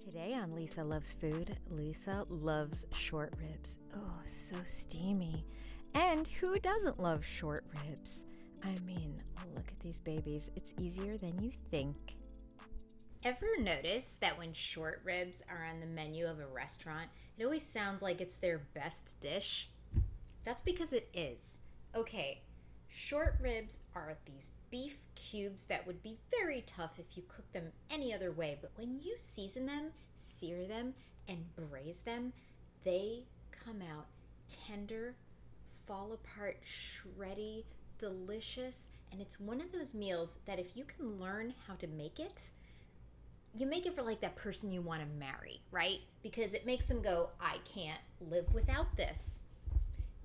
Today on Lisa Loves Food, Lisa loves short ribs. Oh, so steamy. And who doesn't love short ribs? I mean, look at these babies. It's easier than you think. Ever notice that when short ribs are on the menu of a restaurant, it always sounds like it's their best dish? That's because it is. Okay, short ribs are these beef cubes that would be very tough if you cook them any other way, but when you season them, sear them, and braise them, they come out tender, fall apart, shreddy, delicious, and it's one of those meals that if you can learn how to make it, you make it for like that person you want to marry, right? Because it makes them go, I can't live without this.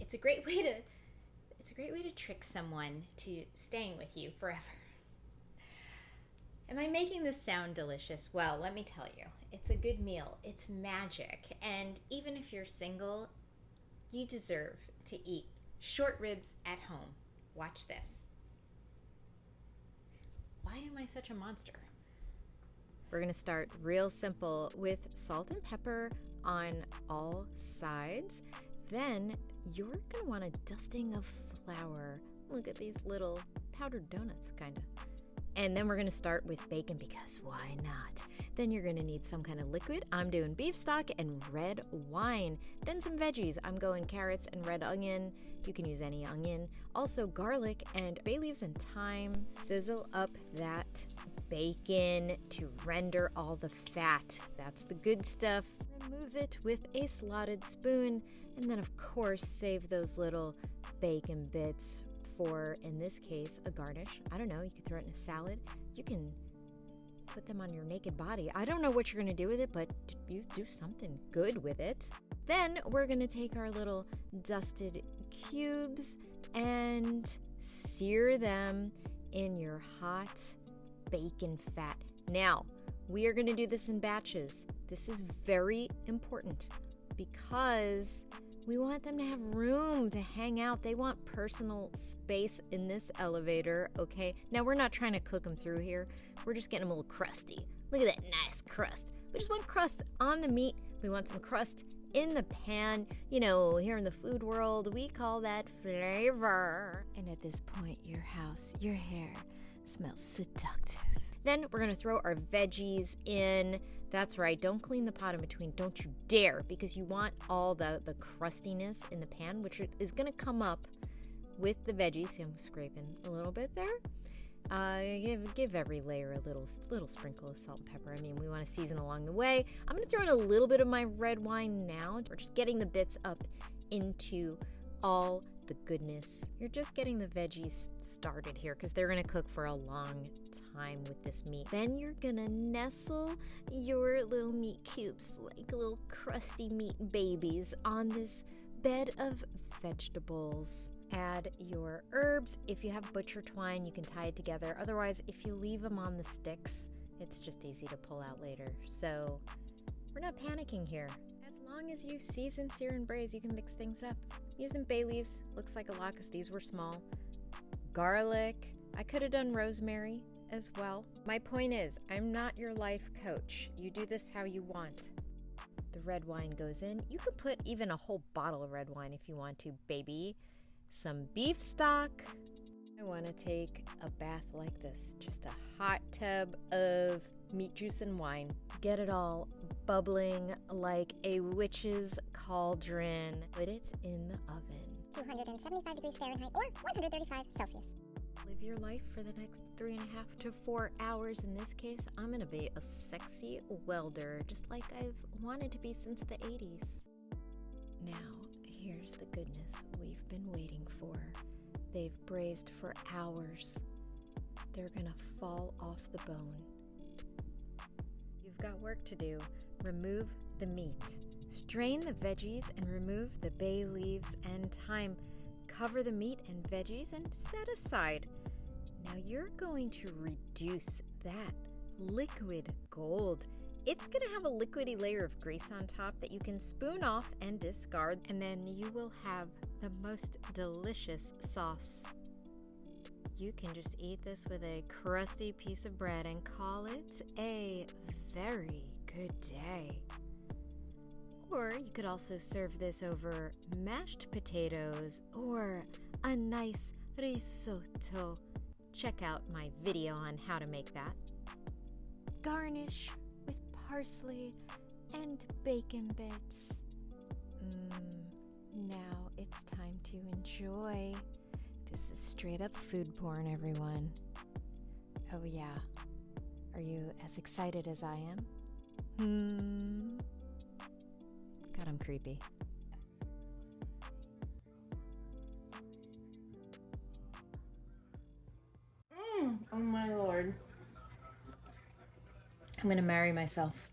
It's a great way to trick someone to staying with you forever. Am I making this sound delicious? Well, let me tell you, it's a good meal. It's magic. And even if you're single, you deserve to eat short ribs at home. Watch this. Why am I such a monster? We're going to start real simple with salt and pepper on all sides. Then you're going to want a dusting of flour. Look at these little powdered donuts, kind of. And then we're going to start with bacon because why not? Then you're going to need some kind of liquid. I'm doing beef stock and red wine. Then some veggies. I'm going carrots and red onion. You can use any onion. Also garlic and bay leaves and thyme. Sizzle up that bacon to render all the fat. That's the good stuff. Remove it with a slotted spoon. And then, of course, save those little bacon bits for, in this case, a garnish. I don't know, you could throw it in a salad. You can put them on your naked body. I don't know what you're going to do with it, but you do something good with it. Then we're going to take our little dusted cubes and sear them in your hot bacon fat. Now, we are going to do this in batches. This is very important because we want them to have room to hang out. They want personal space in this elevator, okay? Now, we're not trying to cook them through here. We're just getting them a little crusty. Look at that nice crust. We just want crust on the meat. We want some crust in the pan. You know, here in the food world, we call that flavor. And at this point, your house, your hair smells seductive. Then we're going to throw our veggies in. That's right, don't clean the pot in between. Don't you dare, because you want all the crustiness in the pan, which is going to come up with the veggies. See, I'm scraping a little bit there. Give every layer a little sprinkle of salt and pepper. I mean, we want to season along the way. I'm going to throw in a little bit of my red wine now. We're just getting the bits up into all the goodness. You're just getting the veggies started here because they're going to cook for a long time with this meat. Then you're going to nestle your little meat cubes like little crusty meat babies on this bed of vegetables. Add your herbs. If you have butcher twine, you can tie it together. Otherwise, if you leave them on the sticks, it's just easy to pull out later. So we're not panicking here. As long as you season, sear, and braise, you can mix things up. Using bay leaves, looks like a lot because these were small. Garlic. I could have done rosemary as well. My point is, I'm not your life coach. You do this how you want. The red wine goes in. You could put even a whole bottle of red wine if you want to, baby. Some beef stock. I want to take a bath like this. Just a hot tub of meat juice and wine. Get it all bubbling like a witch's cauldron. Put it in the oven. 275 degrees Fahrenheit or 135 Celsius. Live your life for the next 3.5 to 4 hours. In this case, I'm going to be a sexy welder, just like I've wanted to be since the 80s. Now, here's the goodness we've been waiting for. They've braised for hours. They're gonna fall off the bone. You've got work to do. Remove the meat. Strain the veggies and remove the bay leaves and thyme. Cover the meat and veggies and set aside. Now you're going to reduce that liquid gold. It's going to have a liquidy layer of grease on top that you can spoon off and discard, and then you will have the most delicious sauce. You can just eat this with a crusty piece of bread and call it a very good good day. Or you could also serve this over mashed potatoes or a nice risotto. Check out my video on how to make that. Garnish with parsley and bacon bits. Now it's time to enjoy. This is straight up food porn, everyone. Oh yeah. Are you as excited as I am? God, I'm creepy. Oh my lord. I'm gonna marry myself.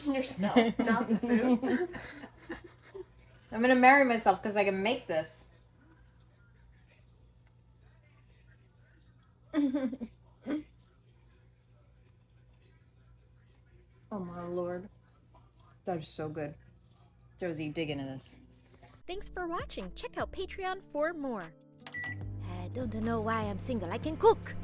Yourself, not the food. I'm gonna marry myself because I can make this. Oh my lord. That is so good. Josie, dig into this. Thanks for watching. Check out Patreon for more. I don't know why I'm single. I can cook.